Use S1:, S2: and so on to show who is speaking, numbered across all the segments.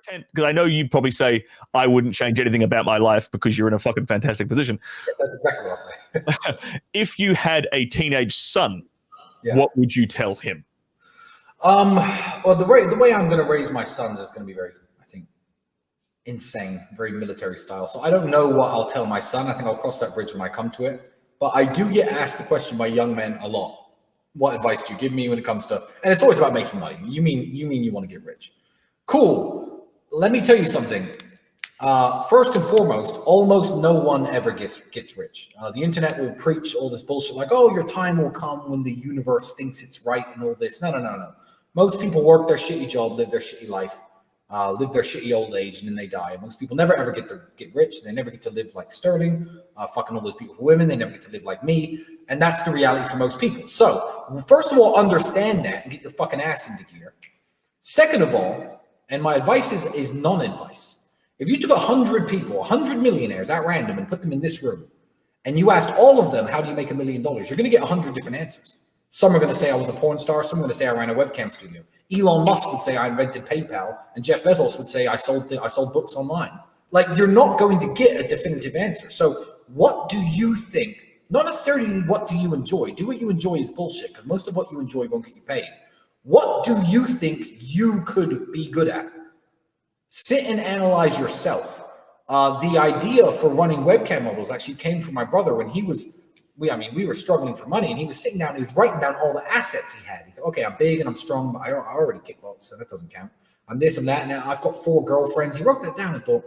S1: pretend, because I know you'd probably say, I wouldn't change anything about my life because you're in a fucking fantastic position.
S2: That's exactly what I'll say.
S1: If you had a teenage son,
S2: Yeah.
S1: what would you tell him?
S2: Well, the way I'm going to raise my sons is going to be very, I think, insane, very military style. So I don't know what I'll tell my son. I think I'll cross that bridge when I come to it. But I do get asked the question by young men a lot. What advice do you give me when it comes to, and it's always about making money. You mean you want to get rich. Cool. Let me tell you something. First and foremost, almost no one ever gets rich. The internet will preach all this bullshit like, oh, your time will come when the universe thinks it's right and all this. No. Most people work their shitty job, live their shitty life, live their shitty old age, and then they die. Most people never ever get rich. They never get to live like Sterling, fucking all those beautiful women. They never get to live like me. And that's the reality for most people. So first of all, understand that and get your fucking ass into gear. Second of all, and my advice is non-advice. If you took 100 people, 100 millionaires at random and put them in this room, and you asked all of them, how do you make $1 million? You're going to get 100 different answers. Some are going to say I was a porn star. Some are going to say I ran a webcam studio. Elon Musk would say I invented PayPal, and Jeff Bezos would say I sold books online. Like, you're not going to get a definitive answer. So what do you think? Not necessarily what do you enjoy. Do what you enjoy is bullshit, because most of what you enjoy won't get you paid. What do you think you could be good at? Sit and analyze yourself. The idea for running webcam models actually came from my brother when we were struggling for money, and he was sitting down and he was writing down all the assets he had. He thought, okay, I'm big and I'm strong, but I already kickbox, so that doesn't count. I'm this and that, and now I've got 4 girlfriends. He wrote that down and thought,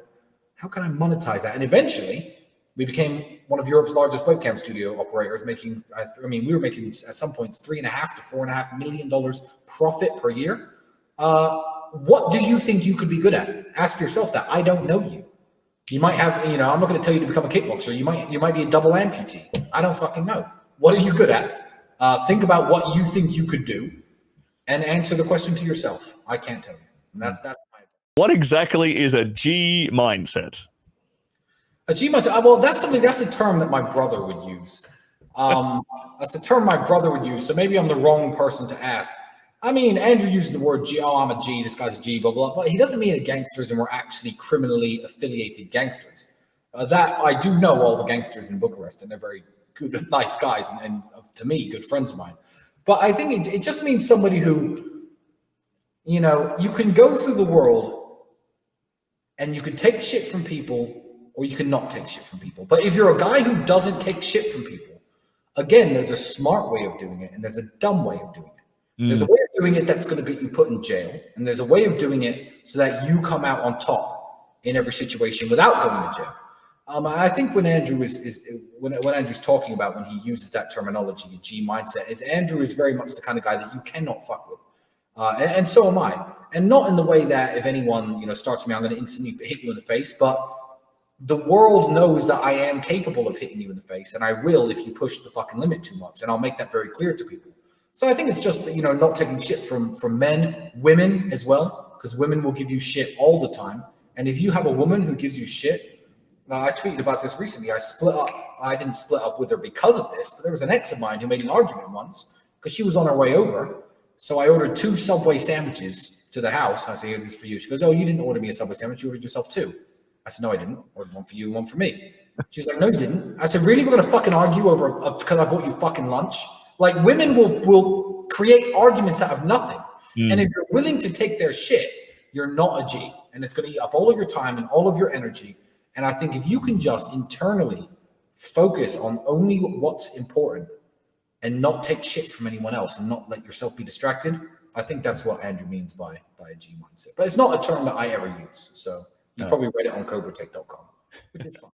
S2: how can I monetize that? And eventually, we became one of Europe's largest webcam studio operators, we were making at some points $3.5 to $4.5 million profit per year. What do you think you could be good at? Ask yourself that. I don't know you. You might have, I'm not going to tell you to become a kickboxer. You might be a double amputee. I don't fucking know. What are you good at? Think about what you think you could do and answer the question to yourself. I can't tell you. And that's my opinion.
S1: What exactly is a G mindset?
S2: A G mindset. Well, that's a term that my brother would use. That's a term my brother would use. So maybe I'm the wrong person to ask. I mean, Andrew uses the word G. Oh, I'm a G. This guy's a G, blah, blah. But he doesn't mean gangsters and we're actually criminally affiliated gangsters. That I do know all the gangsters in Bucharest, and they're very good and nice guys, and to me, good friends of mine. But I think it just means somebody who, you can go through the world and you can take shit from people or you can not take shit from people. But if you're a guy who doesn't take shit from people, again, there's a smart way of doing it and there's a dumb way of doing it. There's a way of doing it that's going to get you put in jail, and there's a way of doing it so that you come out on top in every situation without going to jail. I think when Andrew when Andrew's talking about when he uses that terminology, a G mindset, is Andrew is very much the kind of guy that you cannot fuck with, and so am I, and not in the way that if anyone starts me, I'm going to instantly hit you in the face, but the world knows that I am capable of hitting you in the face, and I will if you push the fucking limit too much, and I'll make that very clear to people. So I think it's just, not taking shit from men, women as well, because women will give you shit all the time. And if you have a woman who gives you shit, I tweeted about this recently. I didn't split up with her because of this, but there was an ex of mine who made an argument once because she was on her way over. So I ordered 2 Subway sandwiches to the house. I said, here, this is for you. She goes, oh, you didn't order me a Subway sandwich. You ordered yourself 2. I said, no, I didn't. I ordered 1 for you and 1 for me. She's like, no, you didn't. I said, really? We're going to fucking argue over because I bought you fucking lunch? Like, women will create arguments out of nothing. And if you're willing to take their shit, you're not a G. And it's going to eat up all of your time and all of your energy. And I think if you can just internally focus on only what's important and not take shit from anyone else and not let yourself be distracted, I think that's what Andrew means by a G mindset. But it's not a term that I ever use. So you probably read it on cobratech.com, which is fun.